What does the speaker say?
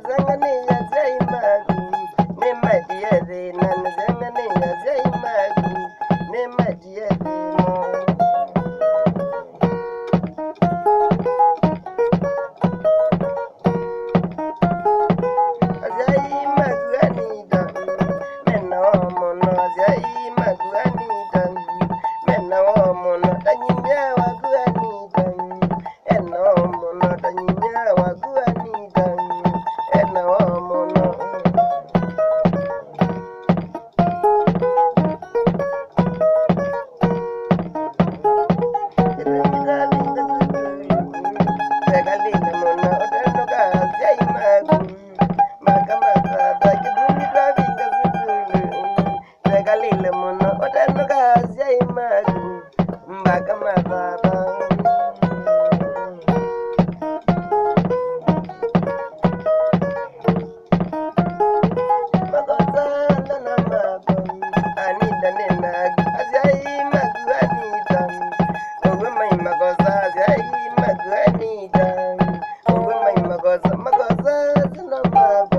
zangani ya zai magu ne madiyade nan zangani ya zai magu ne madiyade no zai magu anida menna mono zai magu anida menna mono tanyinya wagu anida enno mono tanyinya wagu anida enno mono regalina mono oteno ka zai magu makamata takidumi travinga zulu regalile mono oteno ka zai magu makamata makosa na mago anida nena zai magu anida owe mai makosa zai magu anida owe mai makosa na mago